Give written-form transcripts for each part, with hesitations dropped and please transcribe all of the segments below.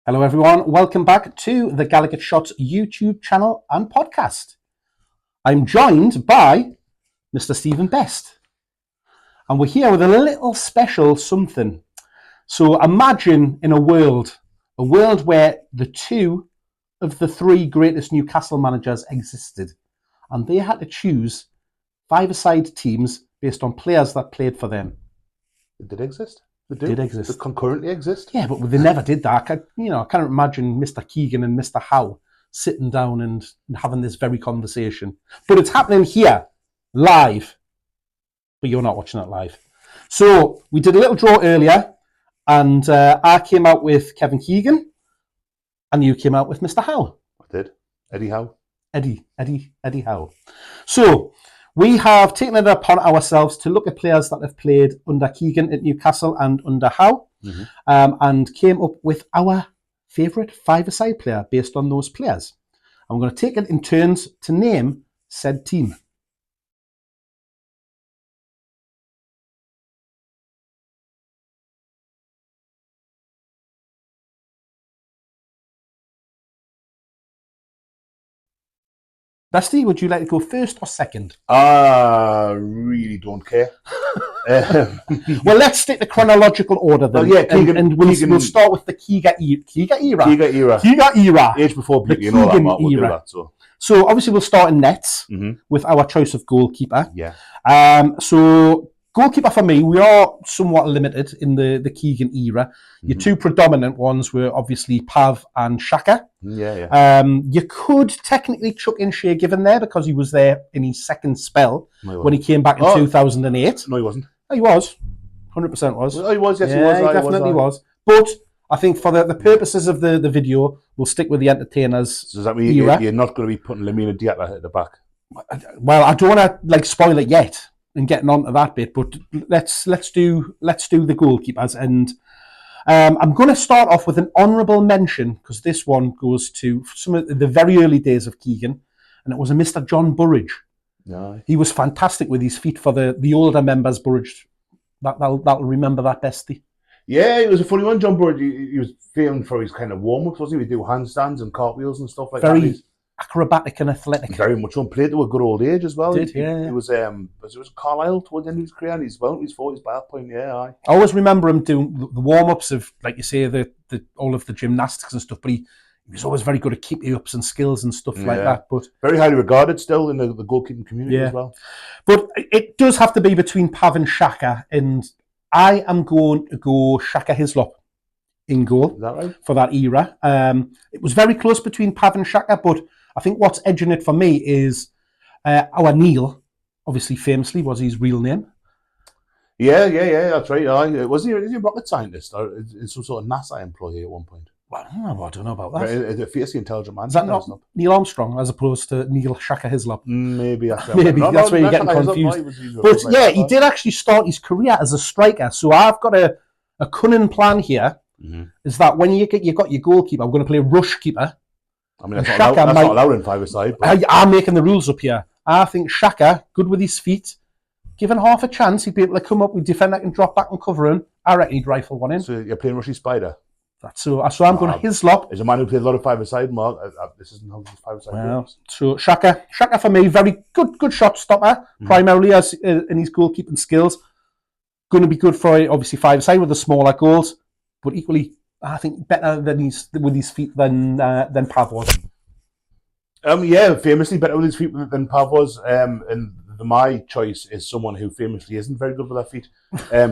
Hello everyone, welcome back to the Gallagher Shots YouTube channel and podcast. I'm joined by Mr. Stephen Best, and we're here with a little special something. So imagine in a world where the two of the three greatest Newcastle managers existed, and they had to choose five-a-side teams based on players that played for them. It did exist. Did exist. They concurrently exist. Yeah, but they never did that. I can't imagine Mr. Keegan and Mr. Howe sitting down and having this very conversation. But it's happening here, live. But you're not watching it live. So we did a little draw earlier, and I came out with Kevin Keegan, and you came out with Mr. Howe. I did. Eddie Howe. Eddie Howe. So we have taken it upon ourselves to look at players that have played under Keegan at Newcastle and under Howe, and came up with our favourite five-a-side player based on those players. And we're going to take it in turns to name said team. Besty, would you like to go first or second? I really don't care. Well, let's stick to chronological order then. Oh, yeah, Keegan, and we'll start with the Keegan era. Age before beauty and all that, Mark, we'll do that. So obviously we'll start in nets with our choice of goalkeeper. Yeah. So goalkeeper for me, we are somewhat limited in the Keegan era. Your two predominant ones were obviously Pav and Shaka. Yeah. You could technically chuck in Shea Given there because he was there in his second spell when he came back in 2008. No, he wasn't. Oh, he was. 100% was. Oh, he was, yes, yeah, he was. He definitely was. But I think for the purposes of the video, we'll stick with the entertainers. So does that mean you're not going to be putting Lamina Diatta at the back? Well, I don't want to spoil it yet and getting on to that bit, but let's do the goalkeepers. And I'm going to start off with an honourable mention because this one goes to some of the very early days of Keegan, and it was a Mr. John Burridge. No. He was fantastic with his feet for the older members. Burridge, that'll remember that, Besty. Yeah, it was a funny one. John Burridge, he was famed for his kind of warm-ups, wasn't he? He'd do handstands and cartwheels and stuff like that. Very acrobatic and athletic. Very much on. Played to a good old age as well. It was Carlisle towards the end of his career, and he's well, he's 40s by that point. Yeah, I always remember him doing the warm-ups of, like you say, the all of the gymnastics and stuff, but he was always very good at keepy-ups and skills and stuff like that. But very highly regarded still in the goalkeeping community as well. But it does have to be between Pav and Shaka, and I am going to go Shaka Hislop in goal. Is that right? For that era. It was very close between Pav and Shaka, but I think what's edging it for me is our Neil, obviously famously was his real name. Yeah, that's right. Was he a rocket scientist or some sort of NASA employee at one point? Well, I don't know about that. A fiercely intelligent man. Is that not Neil Armstrong as opposed to Neil Shaka Hislop? Maybe that's where you're getting confused. But yeah, he did actually start his career as a striker. So I've got a cunning plan here. Is that when you got your goalkeeper, I'm going to play rush keeper. I mean, that's not allowed in five-a-side. I'm making the rules up here. I think Shaka, good with his feet, given half a chance, he'd be able to come up with defender and drop back and cover him. I reckon he'd rifle one in. So you're playing Rushy Spider? So I'm going to Hislop. As a man who played a lot of five-a-side, Mark, this isn't how five-a-side works. So Shaka for me, very good shot stopper, primarily as in his goalkeeping skills. Going to be good for, obviously, five-a-side with the smaller goals, but equally, I think better with his feet than Pav was. Famously better with his feet than Pav was. And my choice is someone who famously isn't very good with their feet,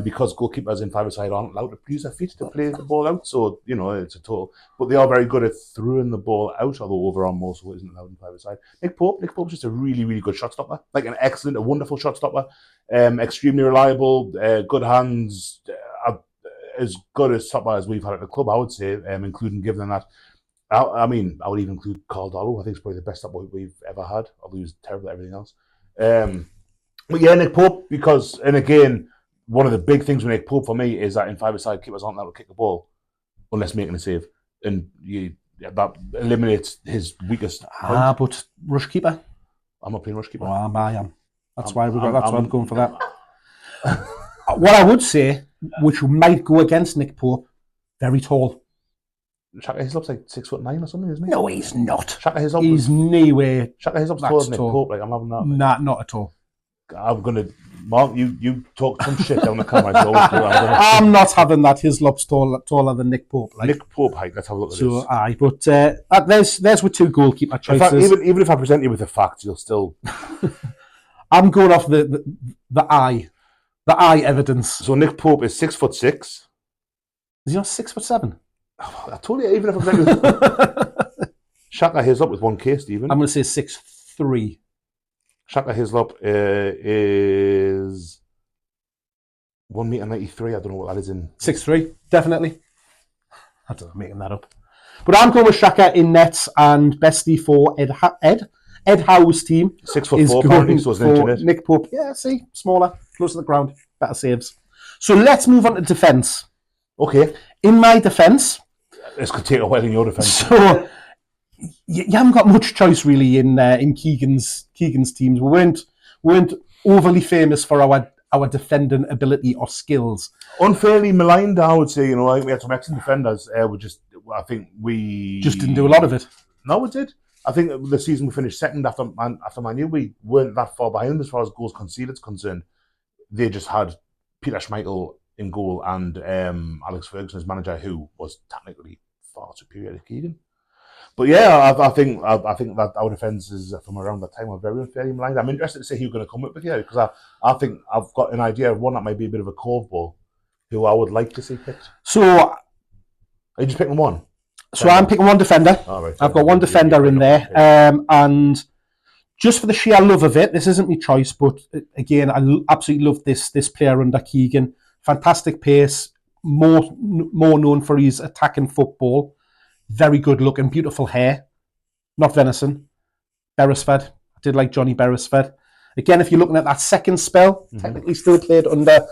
because goalkeepers in five-a-side aren't allowed to use their feet to play the ball out. So it's a total. But they are very good at throwing the ball out, although overarm also isn't allowed in five-a-side. Nick Pope's just a really, really good shot stopper, like a wonderful shot stopper. Extremely reliable, good hands. As good a stopper as we've had at the club, I would say, including given that. I would even include Carl Dollo. I think it's probably the best stopper we've ever had, although he was terrible at everything else. But yeah, Nick Pope, because, and again, one of the big things with Nick Pope for me is that in five-a-side, keepers aren't allowed to kick the ball unless making a save. And that eliminates his weakest point. But rush keeper? I'm not playing rush keeper. Well, I am. That's why I'm going for that. What I would say, which might go against Nick Pope, very tall. Shaka Hislop's like 6'9" or something, isn't he? No, he's not. Shaka Hislop He's nowhere. Shaka Hislop's That's taller than Nick tall. Pope. Like, I'm having that. Nah, not at all. I'm gonna, Mark. You talk some shit down the camera. So I'm not having that. Hislop's taller than Nick Pope. Like. Nick Pope height. Let's have a look at this. So, aye, but there's with two goalkeeper choices. In fact, even if I present you with the facts, you'll still. I'm going off the eye evidence. So Nick Pope is 6'6". Is he not 6'7"? I told you, even if I present you with Shaka Hislop with 1K, Stephen. I'm going to say 6'3". Shaka Hislop is 1.93 m. I don't know what that is in. 6'3", definitely. I don't know, making that up. But I'm going with Shaka in nets and Besty for Ed Howe's team. 6'4", apparently, so it's an inch in it. Nick Pope, yeah, see, smaller, close to the ground, better saves. So let's move on to defence. Okay. In my defence. This could take a while in your defence. So you haven't got much choice really in Keegan's teams. We weren't overly famous for our defending ability or skills. Unfairly maligned, I would say. I think we had some excellent defenders. I think we just didn't do a lot of it. No, we did. I think the season we finished second after Man U, we weren't that far behind as far as goals conceded is concerned. They just had Peter Schmeichel in goal and Alex Ferguson as manager, who was technically far superior to Keegan. But yeah, I think that our defences from around that time were very unfairly maligned. I'm interested to see who you're going to come up with here, because I think I've got an idea of one that might be a bit of a curveball, who I would like to see picked. So, are you just picking one? So I'm picking one defender. Oh, right. I've got one defender in there, and just for the sheer love of it, this isn't my choice, but again, I absolutely love this player under Keegan. Fantastic pace, more known for his attacking football. Very good looking, beautiful hair. Not venison. Beresford. I did like Johnny Beresford. Again, if you're looking at that second spell, technically still played under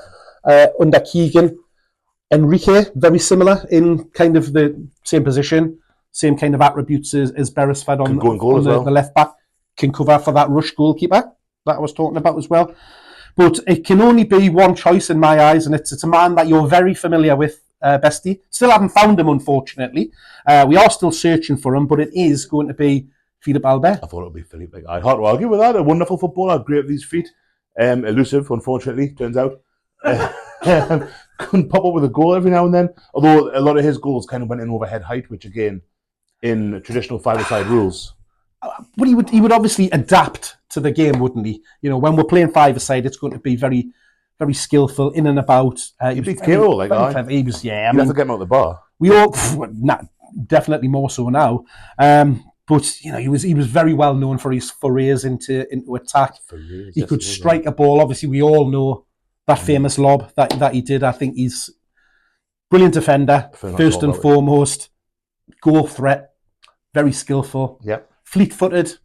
Keegan. Enrique, very similar in kind of the same position, same kind of attributes as Beresford on the left back. Can cover for that rush goalkeeper that I was talking about as well. But it can only be one choice in my eyes, and it's a man that you're very familiar with, Besty. Still haven't found him, unfortunately. We are still searching for him, but it is going to be Philippe Albert. I thought it would be Philippe. I'd hard to argue with that. A wonderful footballer, great with his feet. Elusive, unfortunately, turns out. Couldn't pop up with a goal every now and then. Although a lot of his goals kind of went in overhead height, which again, in traditional five-a-side rules. But he would obviously adapt to the game, wouldn't he? When we're playing five-a-side, it's going to be very, very skillful in and about. He beat Cairo, like that. He was, yeah. You have to get him out the bar. We all, definitely more so now. But he was very well known for his forays into attack. He could strike a ball. Obviously, we all know that famous lob that he did. I think he's brilliant defender, first and foremost. Goal threat, very skillful. Yep. Fleet-footed.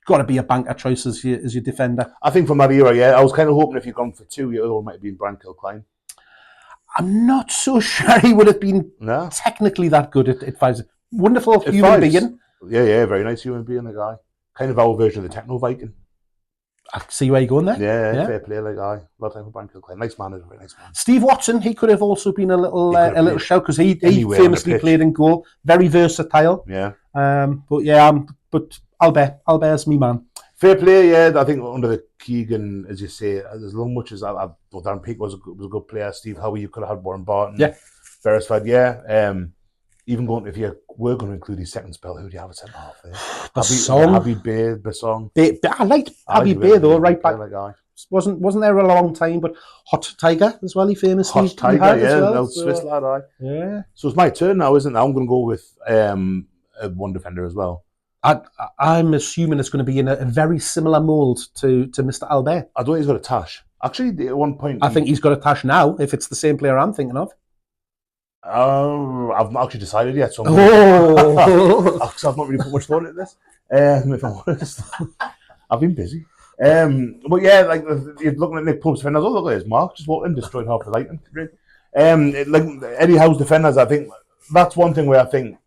Got to be a banker choice as your defender. I think from that era, yeah. I was kind of hoping if you'd gone for two, your other one might have been Brian Kilcline. I'm not so sure he would have been technically that good at fives. Wonderful human being. Yeah, very nice human being, the guy. Kind of our version of the Techno Viking. I see where you're going there. Yeah, fair play, like guy. A lot of time for Brian Kilcline. Nice man, very nice man. Steve Watson, he could have also been a little shout because he famously played in goal. Very versatile. Yeah. But Albert's me man. Fair play, yeah. I think under the Keegan, as you say, as much as I thought Dan Peake was a good player. Steve Howe, you could have had Warren Barton. Yeah. Beresford, yeah. Even if you were going to include his second spell, who do you have at centre half there? Basong. I liked Abby Bay though, right back. Wasn't there a long time, but Hot Tiger as well. He famously Hot Tiger, yeah. Well, Swiss lad, aye. Yeah. So it's my turn now, isn't it? I'm going to go with one defender as well. I'm assuming it's going to be in a very similar mould to Mr. Albert. I don't think he's got a tash. Actually, at one point, I think he's got a tash now. If it's the same player I'm thinking of. I've not actually decided yet, so I've not really put much thought into this. If I'm honest, I've been busy. But yeah, like you're looking at Nick Pope's defenders. Oh, look at this, Mark just walked in, destroyed half the lighting. Like Eddie Howe's defenders, I think that's one thing where I think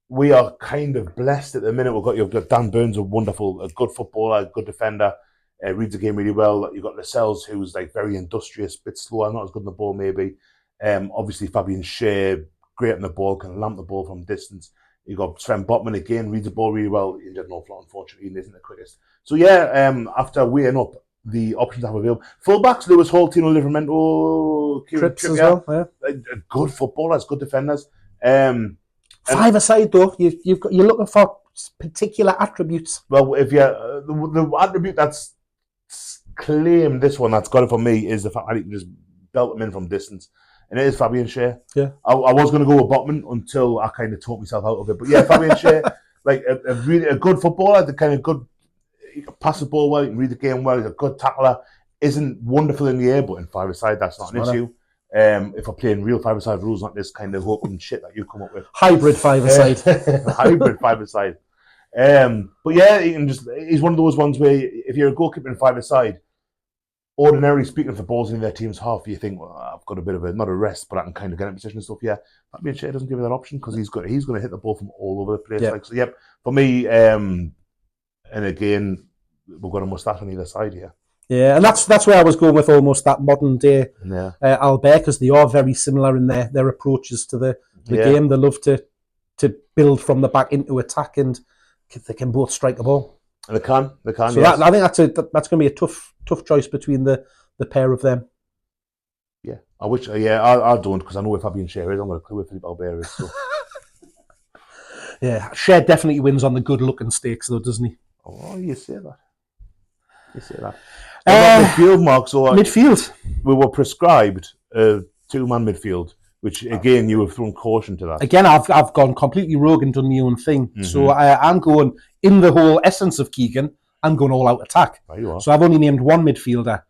we are kind of blessed at the minute. You've got Dan Burns, a good footballer, a good defender, reads the game really well. You've got Lascelles, who's like very industrious, bit slower, not as good on the ball maybe. Obviously Fabian Shea, great on the ball, can lamp the ball from distance. You got Sven Botman again, reads the ball really well. He did no flaw, unfortunately, he isn't the quickest. So yeah, after weighing up the options I have available, fullbacks, Lewis Hall, Tino Livramento, Trips as well, yeah. Good footballers, good defenders. Five-a-side though, you're looking for particular attributes. Well, if you the attribute that's claimed this one that's got it for me is the fact that he can just belt them in from distance. And it is Fabian Schär. Yeah. I was going to go with Botman until I kind of talked myself out of it. But yeah, Fabian Schär, like a really good footballer, the kind of good, he can pass the ball well, he can read the game well, he's a good tackler, isn't wonderful in the air, but in five-a-side, that's not an issue. If we're playing real five-a-side rules, not this kind of open shit that you come up with. Hybrid five-a-side. Hybrid five-a-side. But yeah, he's one of those ones where if you're a goalkeeper in five-a-side, ordinarily speaking, for balls in their team's half, you think, well, I've got a bit of not a rest, but I can kind of get in position and stuff. Yeah, Fabian Schär doesn't give you that option because he's going to hit the ball from all over the place. Yeah. Like, so, yep, for me, and again, we've got a moustache on either side here. Yeah, and that's where I was going with almost that modern day Albert, because they are very similar in their approaches to the game. They love to build from the back into attack, and they can both strike a ball. And they can. So yes. I think that's going to be a tough choice between the pair of them. Yeah, I don't, because I know where Fabian Schär is. I'm going to clue where Philippe Albert is. So. Yeah, Schär definitely wins on the good-looking stakes, though, doesn't he? Oh, you say that. Midfield, Mark. So midfield. We were prescribed a two-man midfield, which again you have thrown caution to that. Again, I've gone completely rogue and done my own thing. Mm-hmm. So I'm going in the whole essence of Keegan. I'm going all out attack. There you are. So I've only named one midfielder,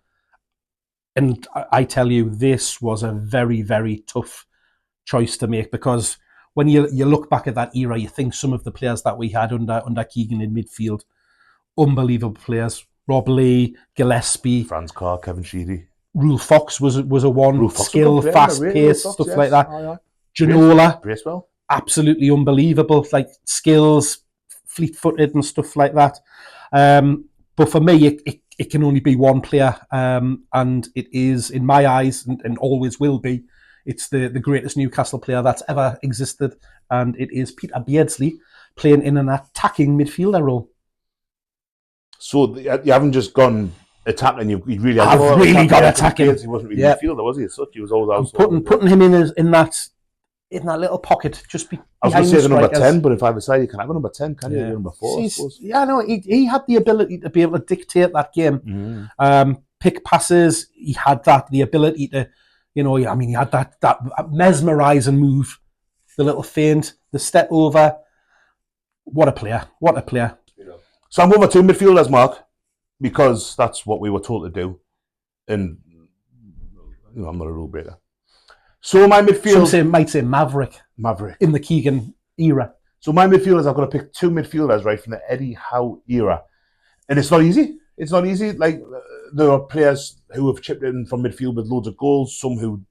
and I tell you, this was a very, very tough choice to make, because when you look back at that era, you think some of the players that we had under Keegan in midfield, unbelievable players. Rob Lee, Gillespie, Franz Carr, Kevin Sheedy. Rule Fox was a one. Skill, fast pace, stuff like that. Ginola, Bracewell, absolutely unbelievable. Like skills, fleet-footed and stuff like that. But for me, it can only be one player, and it is, in my eyes, and always will be, it's the greatest Newcastle player that's ever existed, and it is Peter Beardsley playing in an attacking midfielder role. So you haven't just gone attacking, you really I've really got attacking. He wasn't really midfielder, was he? As such, he was always out. Putting him in that little pocket, just behind I was going to say the number 10, but if I decide you can have a number 10, can you? Number 4, Yeah, no, he had the ability to be able to dictate that game. Pick passes, he had the ability to, he had that mesmerising move, the little feint, the step over. What a player. So I'm over two midfielders, Mark, because that's what we were told to do. And, I'm not a rule breaker. So my midfield... Some might say Maverick. In the Keegan era. So my midfielders, I've got to pick two midfielders, right, from the Eddie Howe era. And it's not easy. Like, there are players who have chipped in from midfield with loads of goals, some who...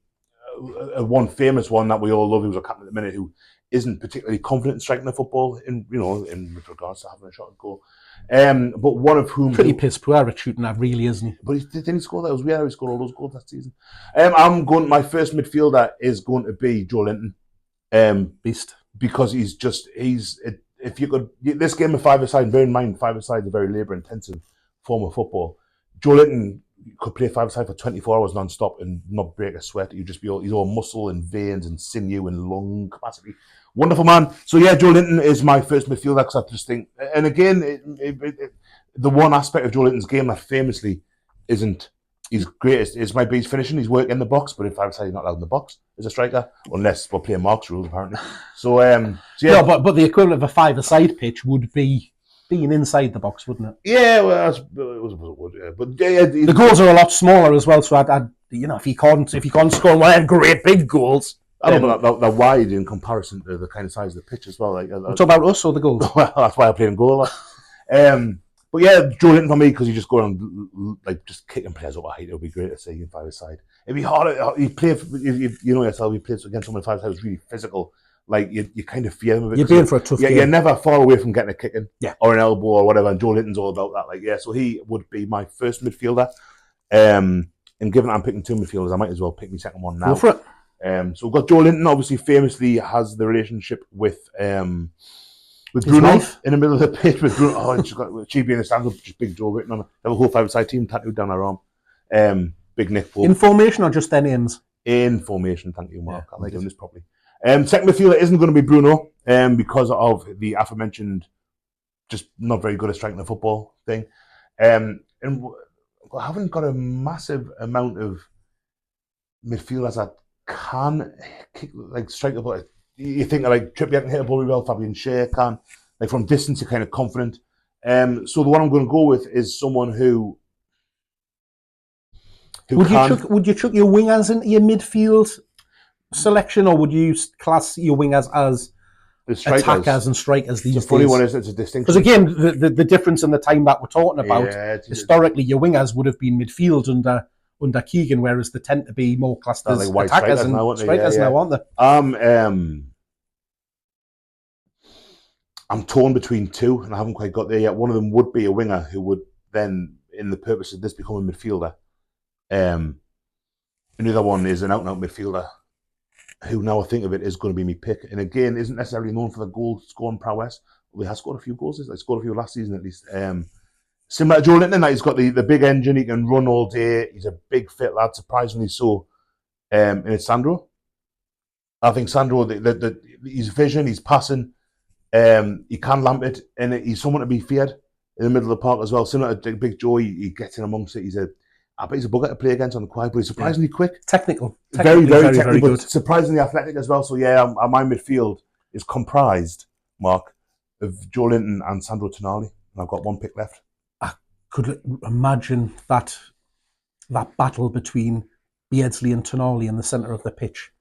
one famous one that we all love, who's a captain at the minute, who isn't particularly confident in striking the football, in with regards to having a shot at goal. But one of whom... Pretty piss poor at shooting that, really, isn't he? But didn't he score that? It was weird how he scored all those goals that season. My first midfielder is going to be Joe Linton. Beast. Because if you could... This game of five-a-side, bear in mind, five-a-side is a very labour-intensive form of football. Joe Linton could play five-a-side for 24 hours non-stop and not break a sweat. He's all muscle and veins and sinew and lung capacity. Wonderful man. So yeah, Joe Linton is my first midfielder, because I just think, and again, the one aspect of Joe Linton's game that famously isn't his greatest is maybe his finishing. He's work in the box, but in five-a-side he's not allowed in the box as a striker, unless we're playing Mark's rules apparently. So yeah. No, but the equivalent of a five-a-side pitch would be being inside the box, wouldn't it? Yeah, well, it was yeah. But the goals are a lot smaller as well. So if you can't score one of them great big goals. I don't know, they're wide in comparison to the kind of size of the pitch as well. Talk about us or the goals? Well, that's why I play in goal. But yeah, Joe Linton for me, because you just go around just kicking players up a height. It would be great to see in five-a-side. It'd be hard. You play, you know yourself. You play against someone in five-a-side who's really physical. Like you kind of fear him a bit. You're being for a tough game. You're never far away from getting a kick in, or an elbow or whatever. And Joe Linton's all about that. So he would be my first midfielder. And given I'm picking two midfielders, I might as well pick my second one now. Go for it. So we've got Joe Linton, obviously famously has the relationship with His Bruno wife. in the middle of the pitch with Bruno. Oh, she's got she being a stand-up, just Big Joe written on it. They have a whole five-a-side team tattooed down her arm. Big Nick Pope. In formation or just their names? In formation, thank you, Mark. I'm right. doing this properly. Second midfielder isn't going to be Bruno because of the aforementioned just not very good at striking the football thing. And I haven't got a massive amount of midfielders that can kick, like strike the ball. You think like Trippier can hit a ball really well, Fabian Schär can. Like from distance, you're kind of confident. So the one I'm going to go with is someone who would you chuck your wingers into your midfield selection, or would you class your wingers as attackers and strikers these days? The funny one is it's a distinction. Because again, the difference in the time that we're talking about, historically, your wingers would have been midfield under Keegan, whereas they tend to be more classed as like attackers and strikers now, aren't they? I'm torn between two, and I haven't quite got there yet. One of them would be a winger who would then, in the purpose of this, become a midfielder. Another one is an out-and-out midfielder who, now I think of it, is going to be me pick. And again, isn't necessarily known for the goal-scoring prowess. He has scored a few goals. He scored a few last season, at least. Similar to Joe Linton, he's got the big engine. He can run all day. He's a big, fit lad, surprisingly so. And it's Sandro. I think Sandro, his vision, his passing, he can lamp it, and he's someone to be feared in the middle of the park as well. Similar to Big Joe, he gets in amongst it. I bet he's a bugger to play against on the quiet, but he's surprisingly quick. Technical. Very technical, very good. But surprisingly athletic as well. So yeah, my midfield is comprised, Mark, of Joe Linton and Sandro Tonali. And I've got one pick left. I could imagine that battle between Beardsley and Tonali in the centre of the pitch.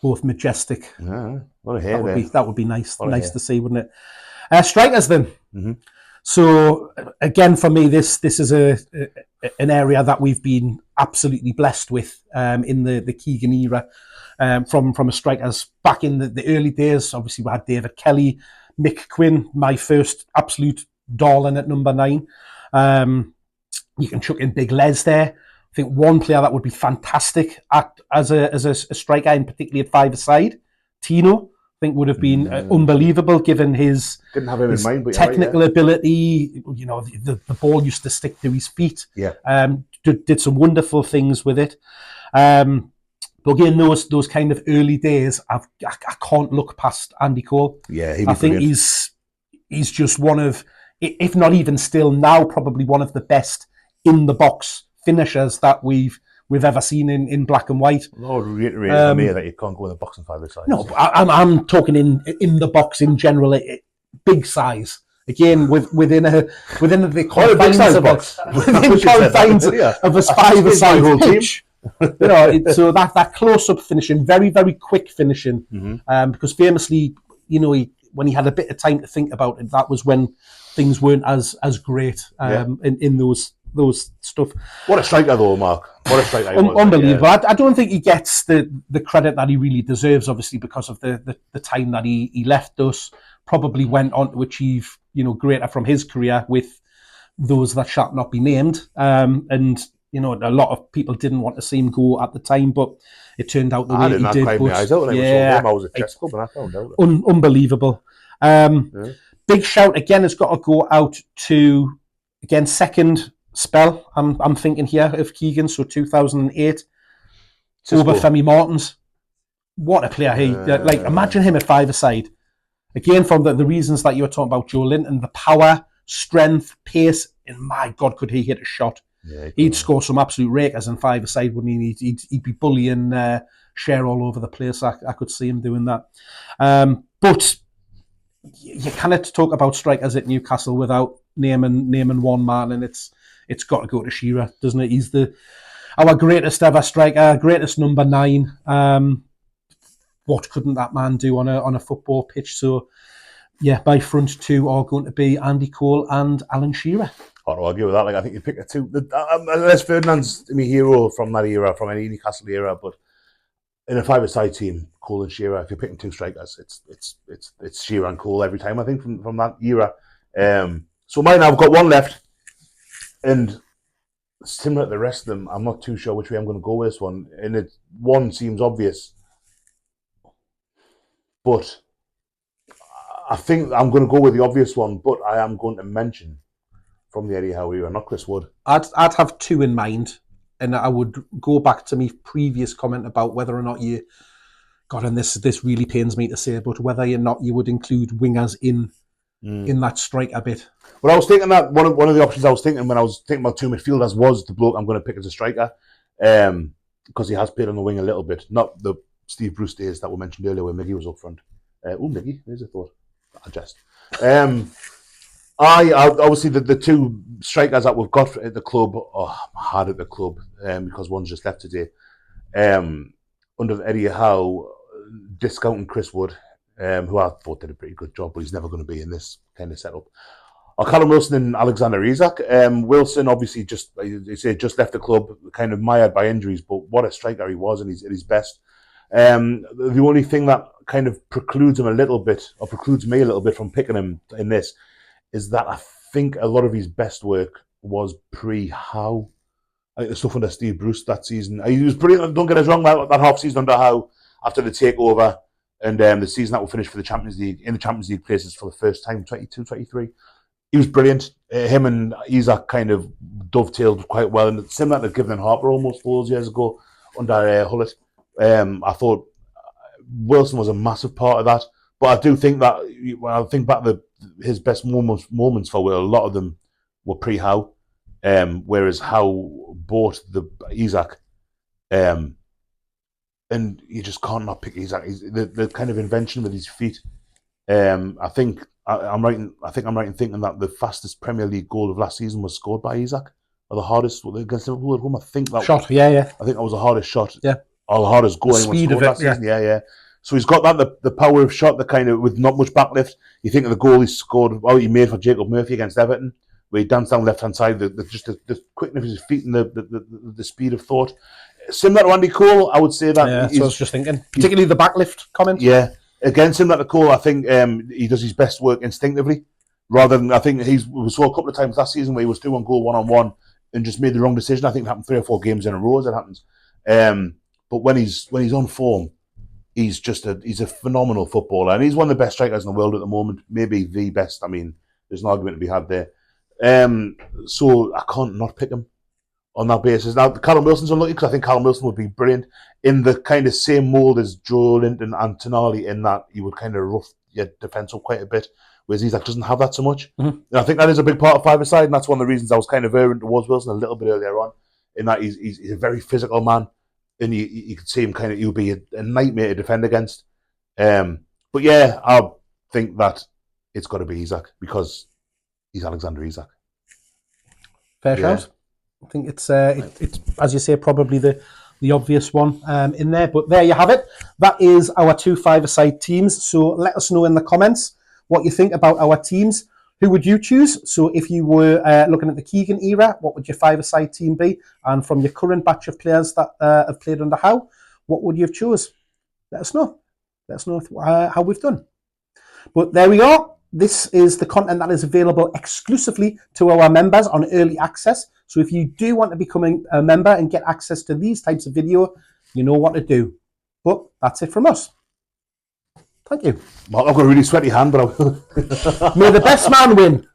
Both majestic. Yeah, a lot of hair there. That would be nice to see, wouldn't it? Strikers then. Mm-hmm. So again, for me, this is an area that we've been absolutely blessed with in the Keegan era. From a strikers back in the early days, obviously we had David Kelly, Mick Quinn, my first absolute darling at number 9. You can chuck in Big Les there. I think one player that would be fantastic as a striker, and particularly at five-a-side, Tino, I think would have been unbelievable given his didn't have him in mind, but technical ability. You know, the ball used to stick to his feet. Yeah, did some wonderful things with it. But again, those kind of early days, I can't look past Andy Cole. Yeah, I think he's just one of, if not even still now, probably one of the best in the box finishers that we've ever seen in black and white. No, reiterate for me that you can't go in the box and five-a-side. No, I'm talking in the box in general, big size. Again, within the confines of a five-a-side pitch. You know, so that close-up finishing, very, very quick finishing, because famously, you know, when he had a bit of time to think about it, that was when things weren't as great in those stuff. What a striker though, Mark. What a striker he was. Unbelievable. I don't think he gets the credit that he really deserves, obviously, because of the time that he left us. Probably went on to achieve, you know, greater from his career with those that shall not be named. And, you know, a lot of people didn't want to see him go at the time, but it turned out the way he did. I was at chess club and I found out. Unbelievable. Big shout again has got to go out to, again, second spell. I'm thinking here of Keegan, so 2008. Over Femi Martins. What a player he! Like, imagine him at five-a-side. Again, from the reasons that you were talking about, Joe Linton, the power, strength, pace, and my God, could he hit a shot? Yeah, he'd score some absolute rakers in five-a-side, wouldn't he? He'd be bullying Schär all over the place. I could see him doing that. But you cannot talk about strikers at Newcastle without naming one man, and it's got to go to Shearer, doesn't it? He's our greatest ever striker, greatest number 9. What couldn't that man do on a football pitch? So, yeah, my front two are going to be Andy Cole and Alan Shearer. Hard to argue with that. Like, I think you pick the two. Les Ferdinand's my hero from that era, from any Newcastle era. But in a five-a-side team, Cole and Shearer, if you're picking two strikers, it's Shearer and Cole every time. I think from that era. So mine, I've got one left, and similar to the rest of them, I'm not too sure which way I'm going to go with this one. And one seems obvious, but I think I'm going to go with the obvious one. But I am going to mention from the Eddie Howe era, not Chris Wood. I'd have two in mind, and I would go back to my previous comment about whether or not you, God, and this really pains me to say, but whether or not you would include wingers in that striker bit. Well, I was thinking that one of the options I was thinking when I was thinking about two midfielders was the bloke I'm going to pick as a striker, because he has played on the wing a little bit. Not the Steve Bruce days that were mentioned earlier where Miggy was up front. Miggy, there's a thought. I jest. I obviously the two strikers that we've got at the club, I'm hard at the club because one's just left today. Under Eddie Howe, discounting Chris Wood, who I thought did a pretty good job, but he's never going to be in this kind of setup. Callum Wilson and Alexander Isak. Wilson obviously just left the club, kind of mired by injuries, but what a striker he was, and he's at his best. The only thing that kind of precludes me a little bit from picking him in this is that I think a lot of his best work was pre-Howe. I think the stuff under Steve Bruce that season, he was brilliant. Don't get us wrong, that half season under Howe after the takeover and the season that will finish for the Champions League, in the Champions League places for the first time, 22-23. He was brilliant. Him and Isak kind of dovetailed quite well, and similar to Given and Harper almost 4 years ago under Hullett. I thought Wilson was a massive part of that, but I do think that when I think back to his best moments for Will, a lot of them were pre-Howe, whereas Howe bought the Isak, and you just can't not pick Isak. The kind of invention with his feet. I think I'm right in thinking that the fastest Premier League goal of last season was scored by Isak, or the hardest against Liverpool at home. I think that shot, yeah. I think that was the hardest shot, yeah, or the hardest goal anyone scored last season. Yeah. So he's got that the power of shot, the kind of with not much backlift. You think of the goal he scored, he made for Jacob Murphy against Everton, where he danced down left hand side, the quickness of his feet and the speed of thought. Similar to Andy Cole, I would say that. Yeah, so I was just thinking, particularly the backlift comment. Yeah, again, similar to Cole, I think he does his best work instinctively, rather than I think we saw a couple of times last season where he was 2 on goal 1-on-1 and just made the wrong decision. I think it happened 3 or 4 games in a row as it happens. But when he's on form, he's a phenomenal footballer, and he's one of the best strikers in the world at the moment. Maybe the best. I mean, there's an argument to be had there. So I can't not pick him on that basis. Now, Callum Wilson's unlucky because I think Callum Wilson would be brilliant in the kind of same mould as Joe Linton and Tonali, in that he would kind of rough your defence up quite a bit, whereas Isak doesn't have that so much. Mm-hmm. And I think that is a big part of five-a-side, and that's one of the reasons I was kind of erring towards Wilson a little bit earlier on, in that he's a very physical man, and you could see him kind of, he'll be a nightmare to defend against. But yeah, I think that it's got to be Isak because he's Alexander Isak. Fair shout. I think it's as you say, probably the obvious one in there. But there you have it. That is our 2 five-a-side teams. So let us know in the comments what you think about our teams. Who would you choose? So if you were looking at the Keegan era, what would your five-a-side team be? And from your current batch of players that have played under Howe, what would you have chose? Let us know. Let us know how we've done. But there we are. This is the content that is available exclusively to our members on early access. So if you do want to become a member and get access to these types of video, you know what to do. But that's it from us. Thank you. Mark, I've got a really sweaty hand, but I will. May the best man win.